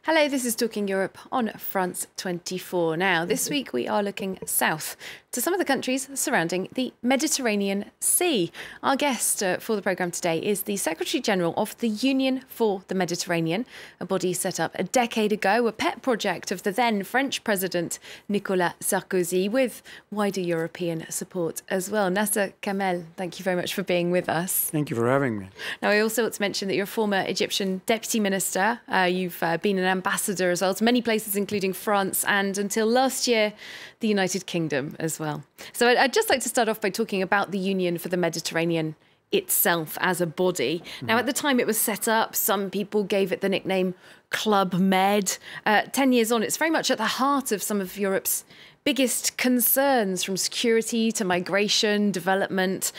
Hello, this is Talking Europe on France 24. Now, this week we are looking south to some of the countries surrounding the Mediterranean Sea. Our guest for the programme today is the Secretary-General of the Union for the Mediterranean, a body set up a decade ago, a pet project of the then French President Nicolas Sarkozy, with wider European support as well. Nasser Kamel, thank you very much for being with us. Thank you for having me. Now, I also want to mention that you're a former Egyptian Deputy Minister. You've been an ambassador as well to many places, including France and, until last year, the United Kingdom as well. So I'd just like to start off by talking about the Union for the Mediterranean itself as a body. Now, at the time it was set up, some people gave it the nickname Club Med. 10 years on, it's very much at the heart of some of Europe's biggest concerns, from security to migration, development.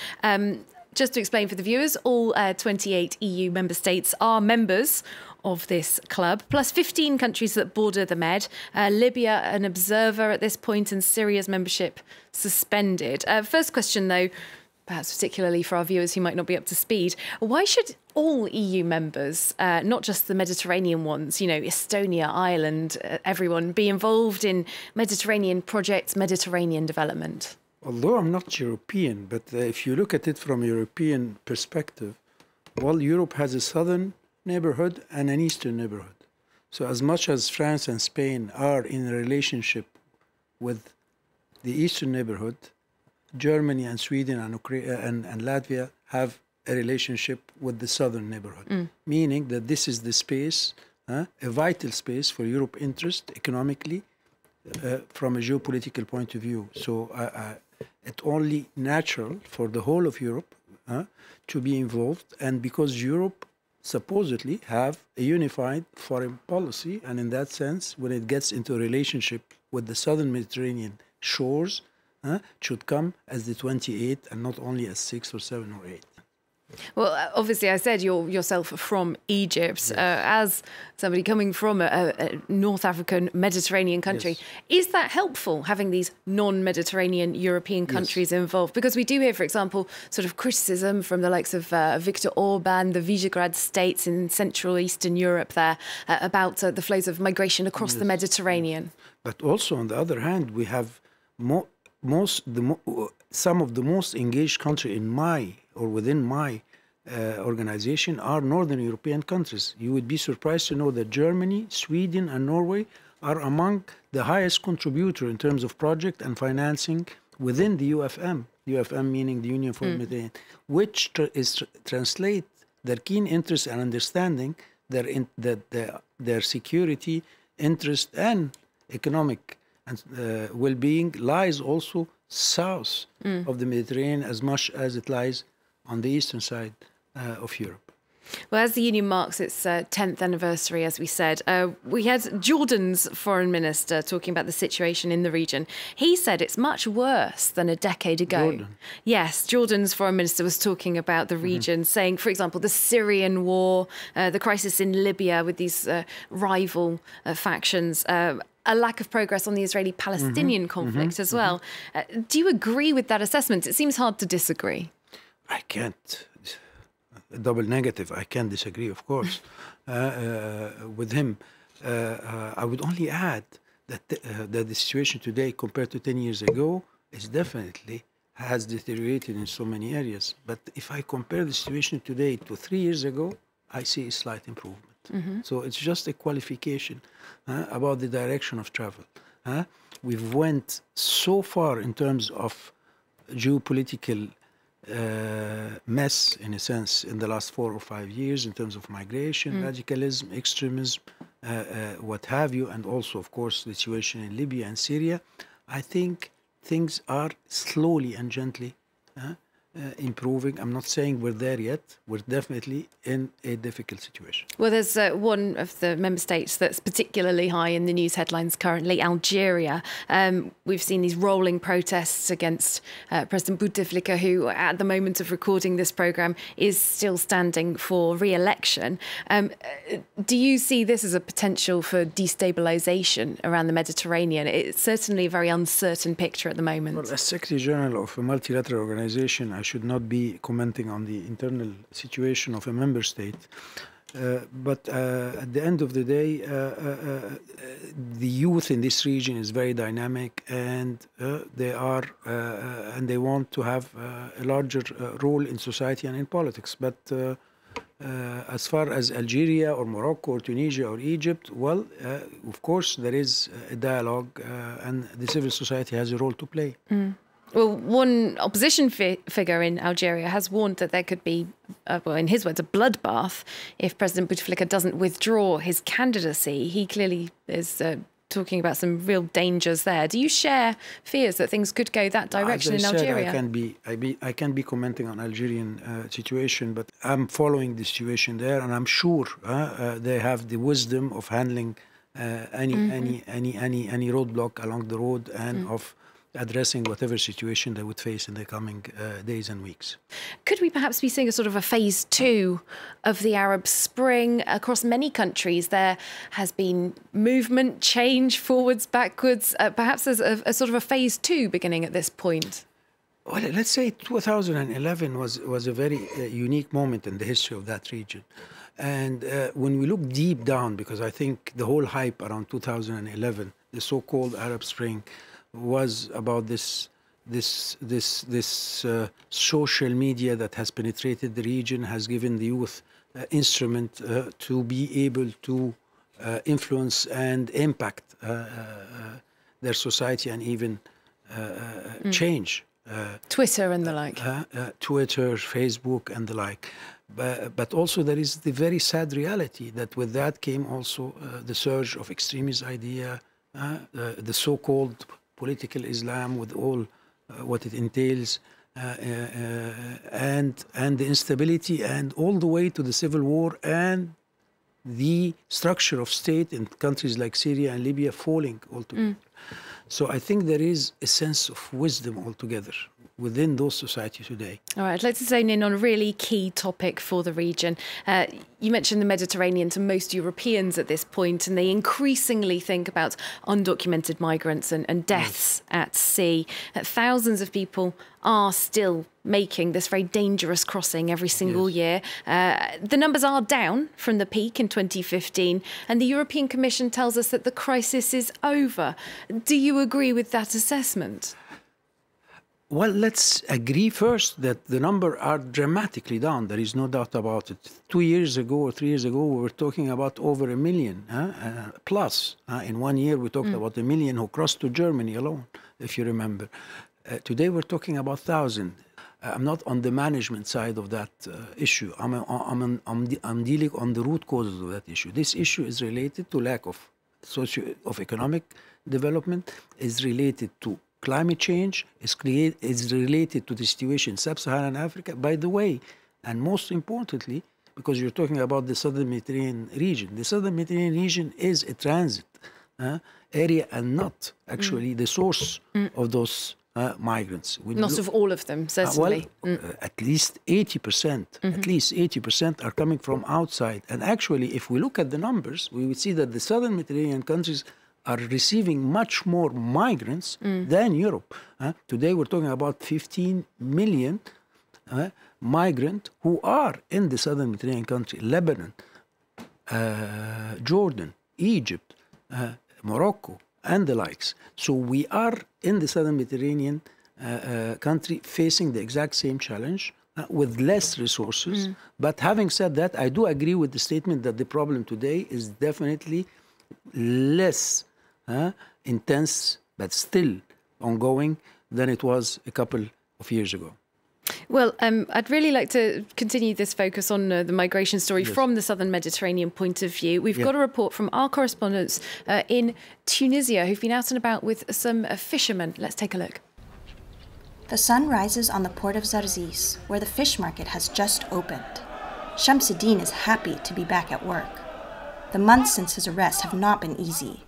Just to explain for the viewers, all 28 EU member states are members of this club, plus 15 countries that border the Med. Libya, an observer at this point, and Syria's membership suspended. First question, though, perhaps particularly for our viewers who might not be up to speed, why should all EU members, not just the Mediterranean ones, you know, Estonia, Ireland, everyone, be involved in Mediterranean projects, Mediterranean development? Although I'm not European, but if you look at it from a European perspective, well, Europe has a southern neighborhood and an eastern neighborhood. So as much as France and Spain are in a relationship with the eastern neighborhood, Germany and Sweden and Latvia have a relationship with the southern neighborhood, meaning that this is the space, a vital space for Europe interest economically from a geopolitical point of view. So it's only natural for the whole of Europe to be involved, and because Europe supposedly have a unified foreign policy, and in that sense, when it gets into a relationship with the southern Mediterranean shores, it should come as the 28 and not only as 6 or 7 or 8. Well, obviously, I said you're yourself from Egypt. Yes. As somebody coming from a North African Mediterranean country, yes, is that helpful, having these non-Mediterranean European countries involved? Because we do hear, for example, sort of criticism from the likes of Viktor Orban, the Visegrad states in Central Eastern Europe there, about the flows of migration across the Mediterranean. But also, on the other hand, we have some of the most engaged countries within my organization are Northern European countries. You would be surprised to know that Germany, Sweden, and Norway are among the highest contributor in terms of project and within the UfM. UfM meaning the Union for the Mediterranean, which translate their keen interest and understanding their security, interest, and economic and well-being lies also south of the Mediterranean as much as it lies on the eastern side of Europe. Well, as the Union marks its 10th anniversary, as we said, we had Jordan's foreign minister talking about the situation in the region. He said it's much worse than a decade ago. Jordan. Yes, Jordan's foreign minister was talking about the region, saying, for example, the Syrian war, the crisis in Libya with these rival factions, a lack of progress on the Israeli-Palestinian conflict as well. Do you agree with that assessment? It seems hard to disagree. I can't. Double negative. I can't disagree, of course, with him. I would only add that the situation today compared to 10 years ago is definitely has deteriorated in so many areas. But if I compare the situation today to 3 years ago, I see a slight improvement. So it's just a qualification about the direction of travel. We've went so far in terms of geopolitical mess, in a sense, in the last 4 or 5 years in terms of migration, radicalism, extremism, what have you, and also, of course, the situation in Libya and Syria. I think things are slowly and gently improving. I'm not saying we're there yet. We're definitely in a difficult situation. Well, there's one of the member states that's particularly high in the news headlines currently, Algeria. We've seen these rolling protests against President Bouteflika, who at the moment of recording this programme is still standing for re-election. Do you see this as a potential for destabilisation around the Mediterranean? It's certainly a very uncertain picture at the moment. Well, as Secretary General of a multilateral organisation, I should not be commenting on the internal situation of a member state. But at the end of the day, the youth in this region is very dynamic, and they want to have a larger role in society and in politics. But as far as Algeria or Morocco or Tunisia or Egypt, well, of course there is a dialogue, and the civil society has a role to play. Well, one opposition figure in Algeria has warned that there could be, well, in his words, a bloodbath if President Bouteflika doesn't withdraw his candidacy. He clearly is talking about some real dangers there. Do you share fears that things could go that direction in Algeria? I can be commenting on Algerian situation, but I'm following the situation there, and I'm sure they have the wisdom of handling any roadblock along the road, and of addressing whatever situation they would face in the coming days and weeks. Could we perhaps be seeing a sort of a phase 2 of the Arab Spring? Across many countries there has been movement, change, forwards, backwards. Perhaps there's a sort of a phase 2 beginning at this point. Well, let's say 2011 was a very unique moment in the history of that region. And when we look deep down, because I think the whole hype around 2011, the so-called Arab Spring, was about this social media that has penetrated the region, has given the youth instrument to be able to influence and impact their society and even change. Twitter and the like. Twitter, Facebook and the like. But also there is the very sad reality that with that came also the surge of extremist idea, the so-called political Islam with all what it entails, and the instability, and all the way to the civil war and the structure of state in countries like Syria and Libya falling altogether. So I think there is a sense of wisdom altogether within those societies today. All right, I'd like to zone in on a really key topic for the region. You mentioned the Mediterranean to most Europeans at this point, and they increasingly think about undocumented migrants and deaths at sea. Thousands of people are still making this very dangerous crossing every single year. The numbers are down from the peak in 2015, and the European Commission tells us that the crisis is over. Do you agree with that assessment? Well, let's agree first that the numbers are dramatically down. There is no doubt about it. 2 years ago or 3 years ago, we were talking about over 1 million plus. In 1 year, we talked about 1 million who crossed to Germany alone, if you remember. Today, we're talking about 1,000. I'm not on the management side of that issue. I'm dealing on the root causes of that issue. This issue is related to lack of economic development, is related to climate change, is related to the situation in sub-Saharan Africa, by the way, and most importantly, because you're talking about the southern Mediterranean region. The southern Mediterranean region is a transit area and not actually the source of those migrants. Not of all of them, certainly. At least 80%, at least 80% are coming from outside. And actually, if we look at the numbers, we would see that the southern Mediterranean countries are receiving much more migrants than Europe. Today, we're talking about 15 million migrants who are in the southern Mediterranean country, Lebanon, Jordan, Egypt, Morocco, and the likes. So we are in the southern Mediterranean country facing the exact same challenge with less resources. But having said that, I do agree with the statement that the problem today is definitely less intense, but still ongoing than it was a couple of years ago. Well, I'd really like to continue this focus on the migration story from the southern Mediterranean point of view. We've got a report from our correspondents in Tunisia who've been out and about with some fishermen. Let's take a look. The sun rises on the port of Zarzis, where the fish market has just opened. Shamsuddin is happy to be back at work. The months since his arrest have not been easy.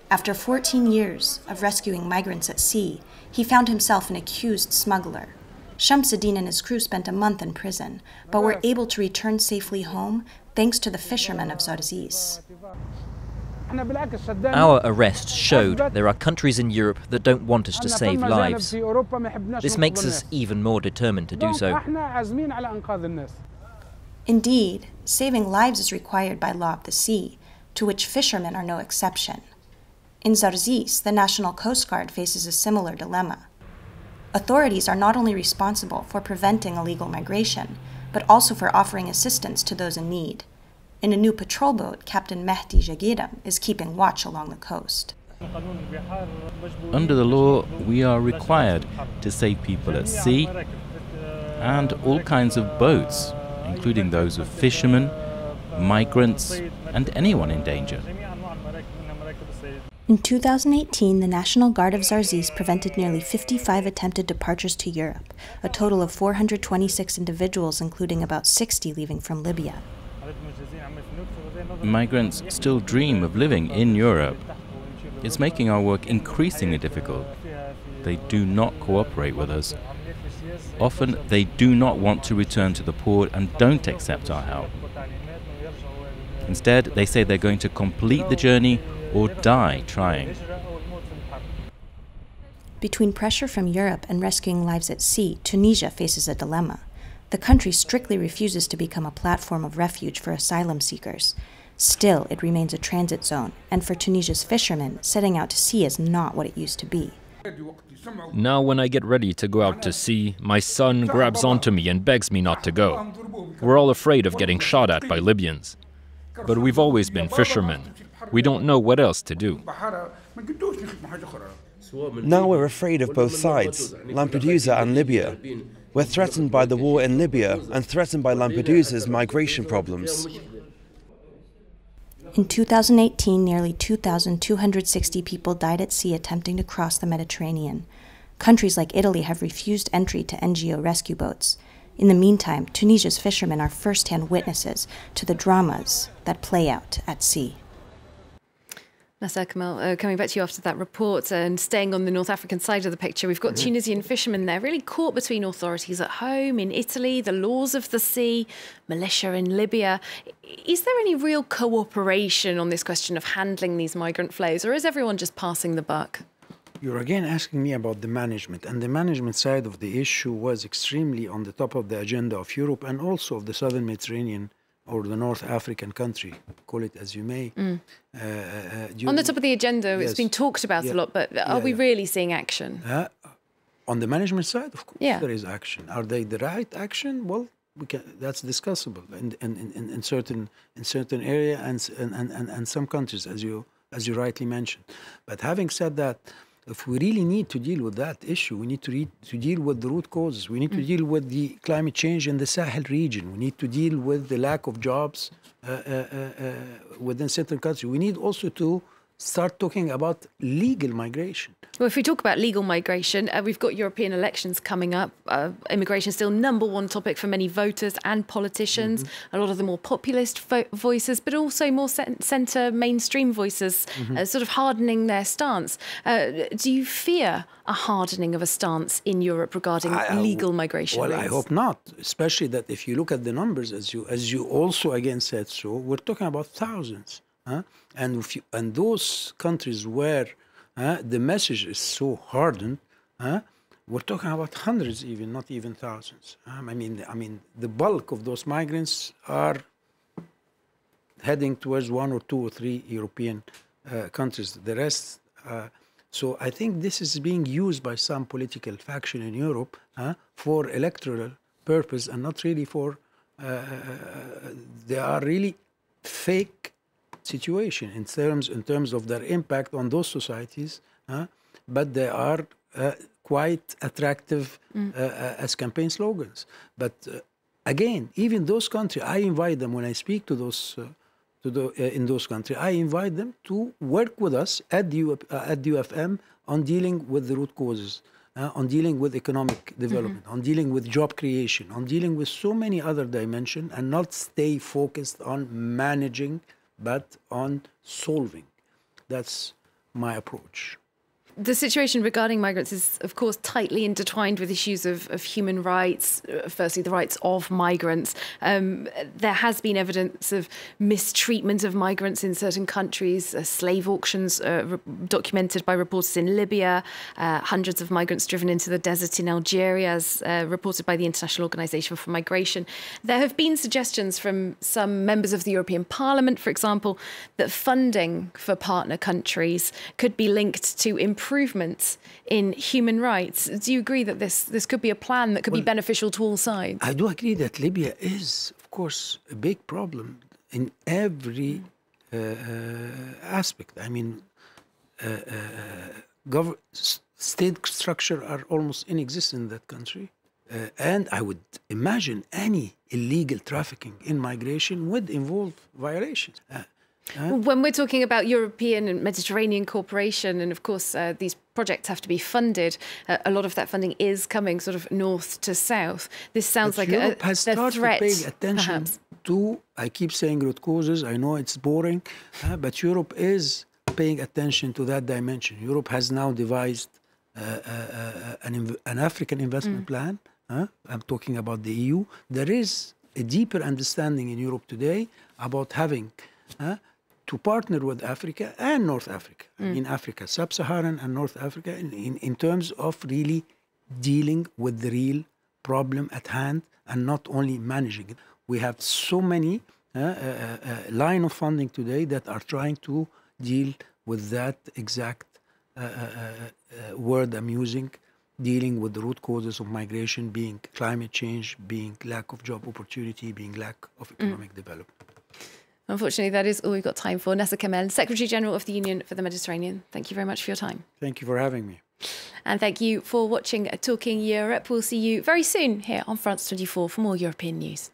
After 14 years of rescuing migrants at sea, he found himself an accused smuggler. Shamsuddin and his crew spent a month in prison, but were able to return safely home thanks to the fishermen of Zarzis. Our arrest showed there are countries in Europe that don't want us to save lives. This makes us even more determined to do so. Indeed, saving lives is required by law of the sea, to which fishermen are no exception. In Zarzis, the National Coast Guard faces a similar dilemma. Authorities are not only responsible for preventing illegal migration, but also for offering assistance to those in need. In a new patrol boat, Captain Mehdi Jagiram is keeping watch along the coast. Under the law, we are required to save people at sea and all kinds of boats, including those of fishermen, migrants, and anyone in danger. In 2018, the National Guard of Zarzis prevented nearly 55 attempted departures to Europe, a total of 426 individuals, including about 60 leaving from Libya. Migrants still dream of living in Europe. It's making our work increasingly difficult. They do not cooperate with us. Often they do not want to return to the port and don't accept our help. Instead, they say they're going to complete the journey or die trying. Between pressure from Europe and rescuing lives at sea, Tunisia faces a dilemma. The country strictly refuses to become a platform of refuge for asylum seekers. Still, it remains a transit zone, and for Tunisia's fishermen, setting out to sea is not what it used to be. Now when I get ready to go out to sea, my son grabs onto me and begs me not to go. We're all afraid of getting shot at by Libyans. But we've always been fishermen. We don't know what else to do. Now we're afraid of both sides, Lampedusa and Libya. We're threatened by the war in Libya and threatened by Lampedusa's migration problems. In 2018, nearly 2,260 people died at sea attempting to cross the Mediterranean. Countries like Italy have refused entry to NGO rescue boats. In the meantime, Tunisia's fishermen are first-hand witnesses to the dramas that play out at sea. Nasser Kamel, coming back to you after that report and staying on the North African side of the picture, we've got Tunisian fishermen there really caught between authorities at home, in Italy, the laws of the sea, militia in Libya. Is there any real cooperation on this question of handling these migrant flows, or is everyone just passing the buck? You're again asking me about the management, and the management side of the issue was extremely on the top of the agenda of Europe and also of the Southern Mediterranean or the North African country, call it as you may. On the top of the agenda, yes. It's been talked about a lot, but are we really seeing action? On the management side, of course, there is action. Are they the right action? Well, that's discussable in certain area and some countries, as you rightly mentioned. But having said that, if we really need to deal with that issue, we need to deal with the root causes. We need to deal with the climate change in the Sahel region. We need to deal with the lack of jobs within certain countries. We need also to start talking about legal migration. Well, if we talk about legal migration, we've got European elections coming up. Immigration is still #1 topic for many voters and politicians. A lot of the more populist voices, but also more centre mainstream voices, sort of hardening their stance. Do you fear a hardening of a stance in Europe regarding legal migration? Well, I hope not, especially that if you look at the numbers, as you also again said so, we're talking about thousands. And those countries where the message is so hardened, we're talking about hundreds, even not even thousands. I mean, the bulk of those migrants are heading towards 1 or 2 or 3 European countries. The rest. So I think this is being used by some political faction in Europe for electoral purpose, and not really for. They are really fake situation in terms of their impact on those societies, but they are quite attractive as campaign slogans. But again, even those countries, I invite them when I speak to those in those countries. I invite them to work with us at the UfM on dealing with the root causes, on dealing with economic development, on dealing with job creation, on dealing with so many other dimensions, and not stay focused on managing, but on solving. That's my approach. The situation regarding migrants is, of course, tightly intertwined with issues of human rights. Firstly, the rights of migrants. There has been evidence of mistreatment of migrants in certain countries, slave auctions documented by reporters in Libya, hundreds of migrants driven into the desert in Algeria, as reported by the International Organization for Migration. There have been suggestions from some members of the European Parliament, for example, that funding for partner countries could be linked to improvements in human rights. Do you agree that this could be a plan that could be beneficial to all sides? I do agree that Libya is, of course, a big problem in every aspect. I mean, state structure are almost inexistent in that country. And I would imagine any illegal trafficking in migration would involve violations. When we're talking about European and Mediterranean cooperation, and of course these projects have to be funded, a lot of that funding is coming sort of north to south. This sounds like Europe has started threat, paying attention perhaps. to, I keep saying root causes, I know it's boring, but Europe is paying attention to that dimension. Europe has now devised an African investment plan. I'm talking about the EU. There is a deeper understanding in Europe today about having to partner with Africa and North Africa. I mean, Africa, Sub-Saharan and North Africa, in terms of really dealing with the real problem at hand and not only managing it. We have so many line of funding today that are trying to deal with that exact word I'm using, dealing with the root causes of migration, being climate change, being lack of job opportunity, being lack of economic development. Unfortunately, that is all we've got time for. Nasser Kamel, Secretary General of the Union for the Mediterranean, thank you very much for your time. Thank you for having me. And thank you for watching Talking Europe. We'll see you very soon here on France 24 for more European news.